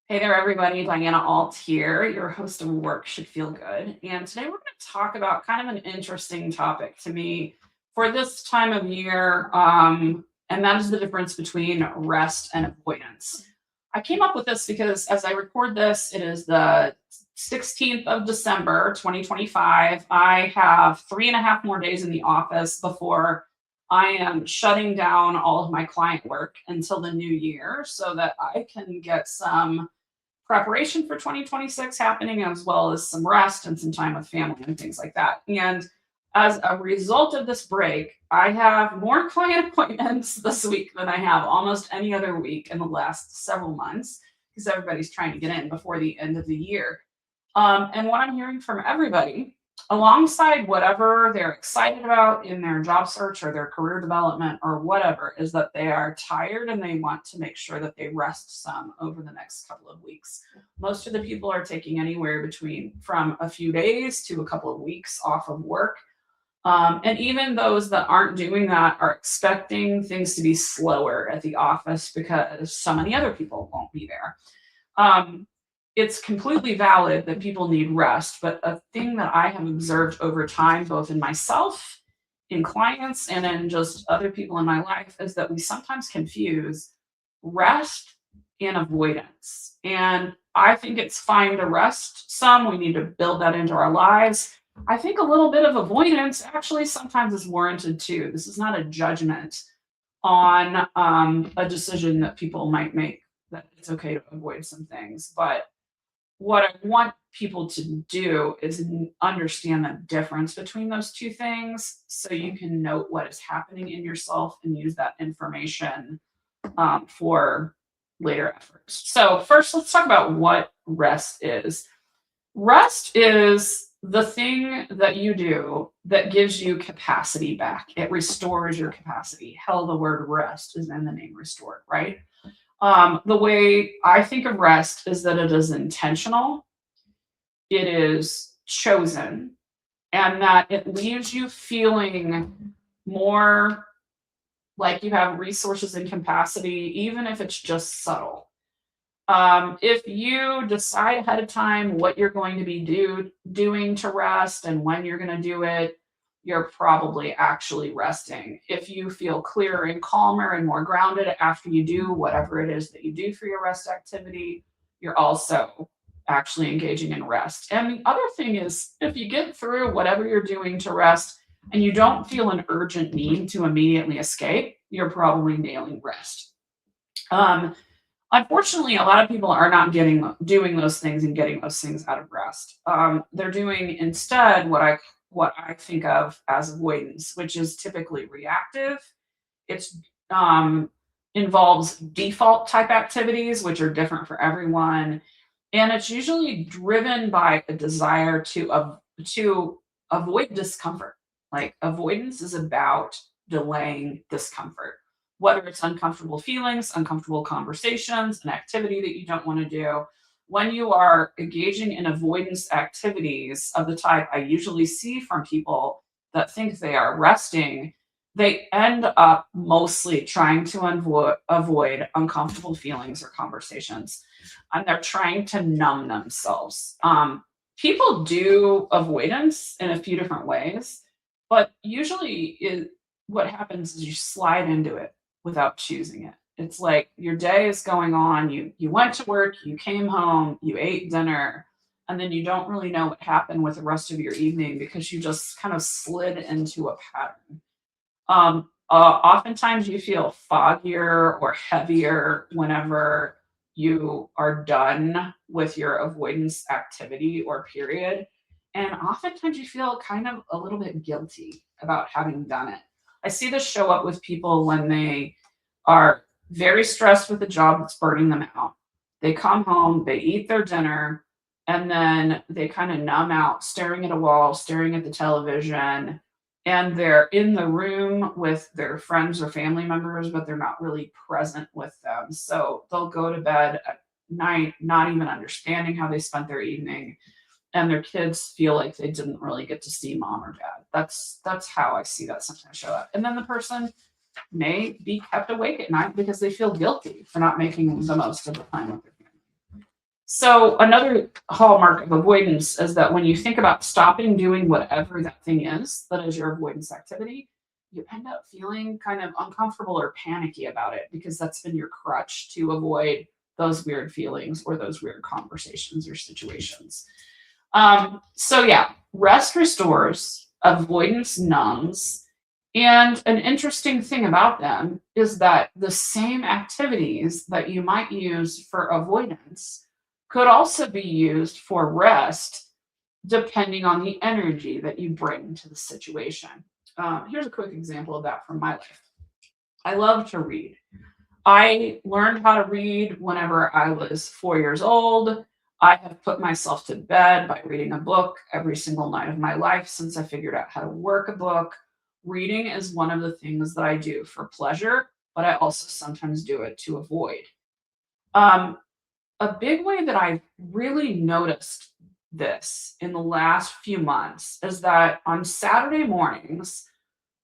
Hey there, everybody. Diana Alt here, your host of Work Should Feel Good. And today we're going to talk about kind of an interesting topic to me for this time of year, and that is the difference between rest and avoidance. I came up with this because as I record this, it is the 16th of December, 2025. I have 3.5 more days in the office before I am shutting down all of my client work until the new year so that I can get some preparation for 2026 happening, as well as some rest and some time with family and things like that. And as a result of this break, I have more client appointments this week than I have almost any other week in the last several months because everybody's trying to get in before the end of the year. And what I'm hearing from everybody, alongside whatever they're excited about in their job search or their career development or whatever, is that they are tired and they want to make sure that they rest some over the next couple of weeks. Most of the people are taking anywhere between from a few days to a couple of weeks off of work. And even those that aren't doing that are expecting things to be slower at the office because so many other people won't be there. Um, it's completely valid that people need rest, but a thing that I have observed over time, both in myself, in clients, and in just other people in my life, is that we sometimes confuse rest and avoidance. And I think it's fine to rest some. We need to build that into our lives. I think a little bit of avoidance actually sometimes is warranted too. This is not a judgment on a decision that people might make that it's okay to avoid some things. But what I want people to do is understand the difference between those two things so you can note what is happening in yourself and use that information for later efforts. So, first, let's talk about what rest is. Rest is the thing that you do that gives you capacity back. It restores your capacity. Hell, the word rest is in the name restored, right? The way I think of rest is that it is intentional, it is chosen, and that it leaves you feeling more like you have resources and capacity, even if it's just subtle. If you decide ahead of time what you're going to be doing to rest and when you're going to do it, you're probably actually resting. If you feel clearer and calmer and more grounded after you do whatever it is that you do for your rest activity, you're also actually engaging in rest. And the other thing is, if you get through whatever you're doing to rest and you don't feel an urgent need to immediately escape, you're probably nailing rest. Unfortunately, a lot of people are not doing those things and getting those things out of rest. They're doing instead what I think of as avoidance, which is typically reactive. It's involves default type activities, which are different for everyone, and it's usually driven by a desire to avoid discomfort. Like avoidance is about delaying discomfort, whether it's uncomfortable feelings, uncomfortable conversations, an activity that you don't want to do. When you are engaging in avoidance activities of the type I usually see from people that think they are resting, they end up mostly trying to avoid uncomfortable feelings or conversations. And they're trying to numb themselves. People do avoidance in a few different ways, but usually what happens is you slide into it without choosing it. It's like your day is going on, you went to work, you came home, you ate dinner, and then you don't really know what happened with the rest of your evening because you just kind of slid into a pattern. Oftentimes you feel foggier or heavier whenever you are done with your avoidance activity or period. And oftentimes you feel kind of a little bit guilty about having done it. I see this show up with people when they are very stressed with a job that's burning them out. They come home, they eat their dinner, and then they kind of numb out, staring at a wall, staring at the television, and they're in the room with their friends or family members, but they're not really present with them. So they'll go to bed at night, not even understanding how they spent their evening, and their kids feel like they didn't really get to see mom or dad. That's how I see that sometimes show up. And then the person may be kept awake at night because they feel guilty for not making the most of the time with their family. So another hallmark of avoidance is that when you think about stopping doing whatever that thing is that is your avoidance activity, you end up feeling kind of uncomfortable or panicky about it because that's been your crutch to avoid those weird feelings or those weird conversations or situations. So yeah, rest restores, avoidance numbs, and an interesting thing about them is that the same activities that you might use for avoidance could also be used for rest, depending on the energy that you bring to the situation. Here's a quick example of that from my life. I love to read. I learned how to read whenever I was 4 years old. I have put myself to bed by reading a book every single night of my life since I figured out how to work a book. Reading is one of the things that I do for pleasure, but I also sometimes do it to avoid. Um, a big way that I've really noticed this in the last few months is that on Saturday mornings,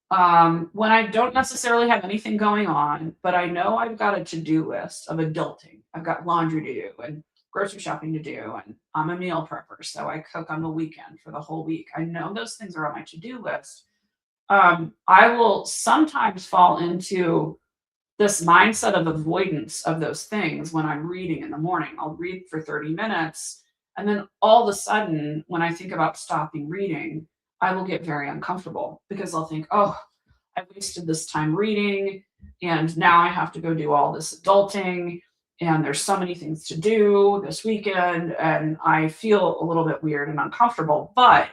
when I don't necessarily have anything going on, but I know I've got a to-do list of adulting. I've got laundry to do and grocery shopping to do, and I'm a meal prepper, so I cook on the weekend for the whole week. I know those things are on my to-do list. I will sometimes fall into this mindset of avoidance of those things when I'm reading in the morning. I'll read for 30 minutes, and then all of a sudden, when I think about stopping reading, I will get very uncomfortable because I'll think, oh, I wasted this time reading, and now I have to go do all this adulting, and there's so many things to do this weekend, and I feel a little bit weird and uncomfortable. But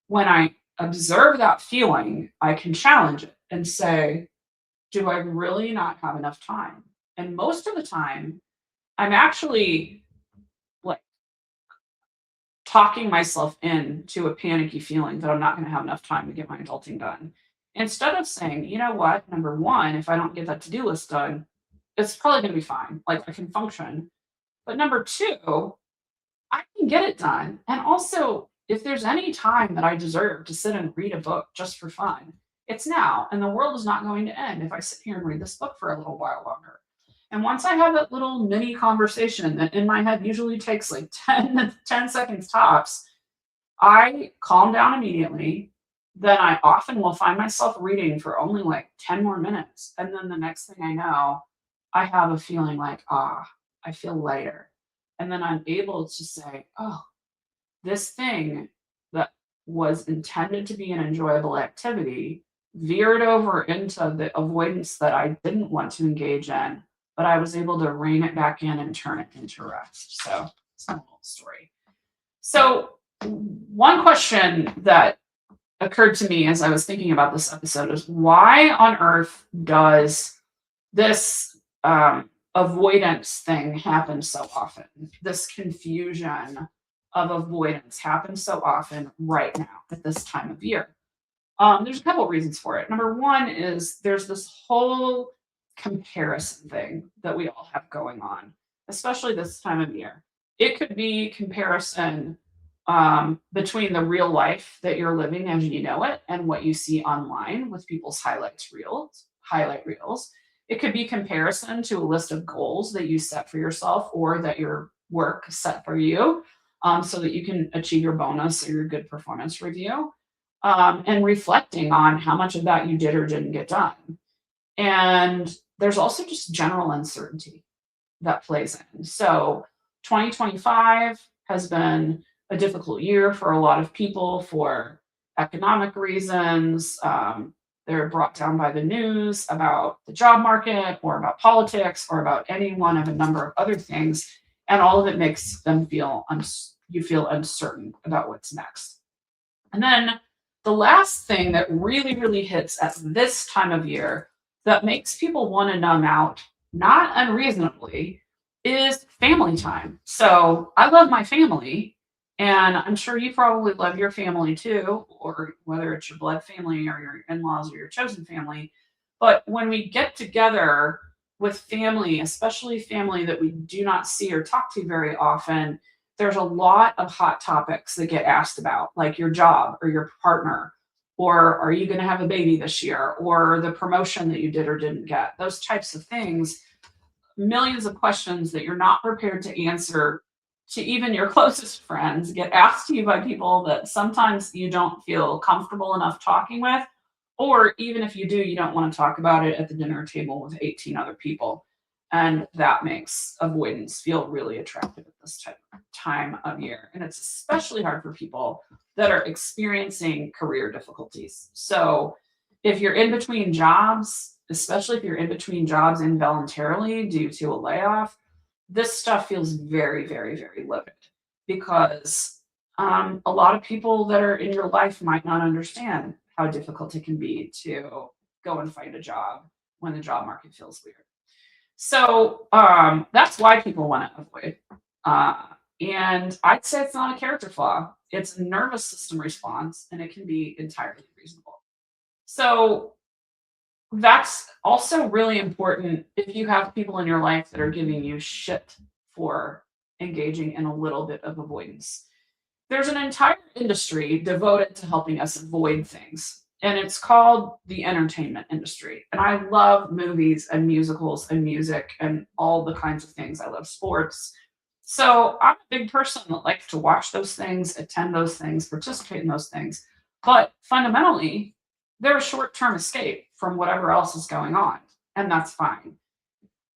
when I observe that feeling, I can challenge it and say, do I really not have enough time? And most of the time, I'm actually like talking myself into a panicky feeling that I'm not going to have enough time to get my adulting done. Instead of saying, you know what, number one, if I don't get that to do list done, it's probably going to be fine. Like I can function. But number two, I can get it done. And also, if there's any time that I deserve to sit and read a book just for fun, it's now. And the world is not going to end if I sit here and read this book for a little while longer. And once I have that little mini conversation that in my head usually takes like 10 seconds tops, I calm down immediately. Then I often will find myself reading for only like 10 more minutes. And then the next thing I know, I have a feeling like, I feel lighter. And then I'm able to say, oh, this thing that was intended to be an enjoyable activity veered over into the avoidance that I didn't want to engage in, but I was able to rein it back in and turn it into rest. So it's a little story. So one question that occurred to me as I was thinking about this episode is why on earth does this avoidance thing happen so often? This confusion of avoidance happens so often right now at this time of year. There's a couple of reasons for it. Number one is there's this whole comparison thing that we all have going on, especially this time of year. It could be comparison between the real life that you're living as you know it and what you see online with people's highlight reels. It could be comparison to a list of goals that you set for yourself or that your work set for you, so that you can achieve your bonus or your good performance review, and reflecting on how much of that you did or didn't get done. And there's also just general uncertainty that plays in. So 2025 has been a difficult year for a lot of people for economic reasons. They're brought down by the news about the job market or about politics or about any one of a number of other things. And all of it makes them feel, you feel uncertain about what's next. And then the last thing that really, really hits at this time of year that makes people want to numb out, not unreasonably, is family time. So I love my family, and I'm sure you probably love your family too, or whether it's your blood family or your in laws or your chosen family. But when we get together with family, especially family that we do not see or talk to very often, there's a lot of hot topics that get asked about, like your job or your partner or are you going to have a baby this year, or the promotion that you did or didn't get, those types of things, millions of questions that you're not prepared to answer to even your closest friends get asked to you by people that sometimes you don't feel comfortable enough talking with, or even if you do, you don't want to talk about it at the dinner table with 18 other people. And that makes avoidance feel really attractive at this time of year. And it's especially hard for people that are experiencing career difficulties. So if you're in between jobs, especially if you're in between jobs involuntarily due to a layoff, this stuff feels very, very, very livid because a lot of people that are in your life might not understand how difficult it can be to go and find a job when the job market feels weird. So that's why people want to avoid. Uh, and I'd say it's not a character flaw, it's a nervous system response, and it can be entirely reasonable. So that's also really important if you have people in your life that are giving you shit for engaging in a little bit of avoidance. There's an entire industry devoted to helping us avoid things, and it's called the entertainment industry. And I love movies and musicals and music and all the kinds of things. I love sports. So I'm a big person that likes to watch those things, attend those things, participate in those things. But fundamentally, they're a short term escape from whatever else is going on, and that's fine.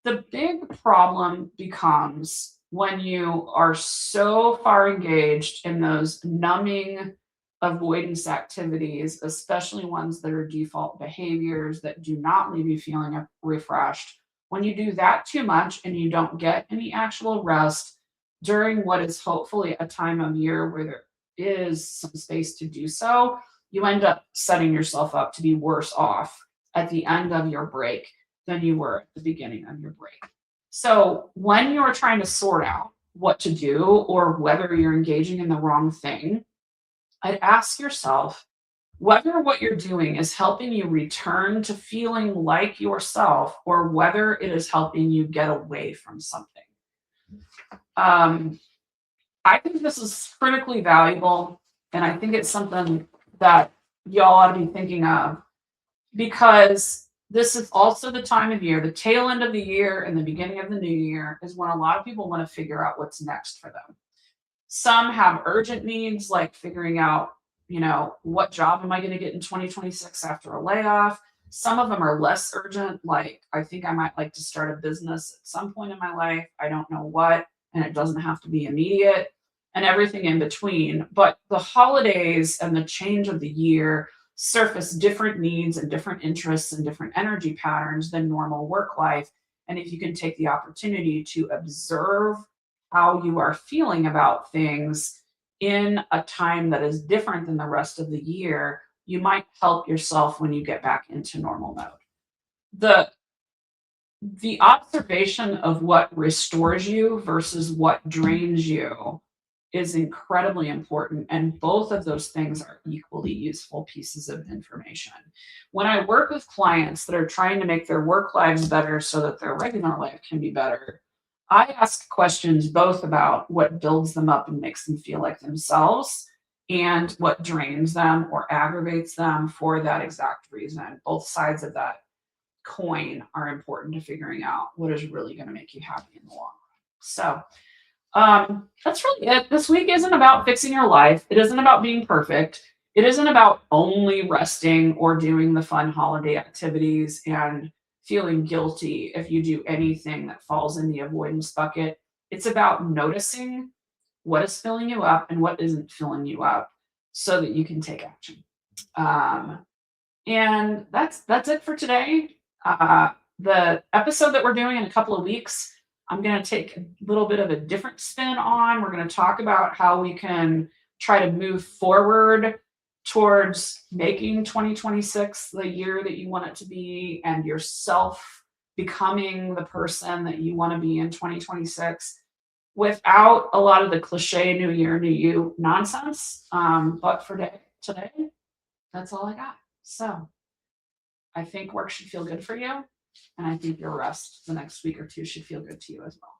The big problem becomes when you are so far engaged in those numbing avoidance activities, especially ones that are default behaviors that do not leave you feeling refreshed. When you do that too much and you don't get any actual rest during what is hopefully a time of year where there is some space to do so, you end up setting yourself up to be worse off at the end of your break than you were at the beginning of your break. So when you're trying to sort out what to do or whether you're engaging in the wrong thing, I'd ask yourself whether what you're doing is helping you return to feeling like yourself or whether it is helping you get away from something. Um, I think this is critically valuable, and I think it's something that y'all ought to be thinking of because this is also the time of year, the tail end of the year and the beginning of the new year is when a lot of people want to figure out what's next for them. Some have urgent needs like figuring out, what job am I going to get in 2026 after a layoff? Some of them are less urgent, like I think I might like to start a business at some point in my life. I don't know what, and it doesn't have to be immediate, and everything in between. But the holidays and the change of the year surface different needs and different interests and different energy patterns than normal work life. And if you can take the opportunity to observe how you are feeling about things in a time that is different than the rest of the year, you might help yourself when you get back into normal mode. The the observation of what restores you versus what drains you is incredibly important. And both of those things are equally useful pieces of information. When I work with clients that are trying to make their work lives better so that their regular life can be better, I ask questions both about what builds them up and makes them feel like themselves and what drains them or aggravates them for that exact reason. Both sides of that coin are important to figuring out what is really going to make you happy in the long run. So that's really it. This week isn't about fixing your life. It isn't about being perfect. It isn't about only resting or doing the fun holiday activities and feeling guilty if you do anything that falls in the avoidance bucket. It's about noticing what is filling you up and what isn't filling you up so that you can take action. Um, and that's it for today. The episode that we're doing in a couple of weeks, I'm going to take a little bit of a different spin on. We're going to talk about how we can try to move forward towards making 2026 the year that you want it to be and yourself becoming the person that you want to be in 2026 without a lot of the cliche new year, new you nonsense. But for today, that's all I got. So I think work should feel good for you. And I think your rest the next week or two should feel good to you as well.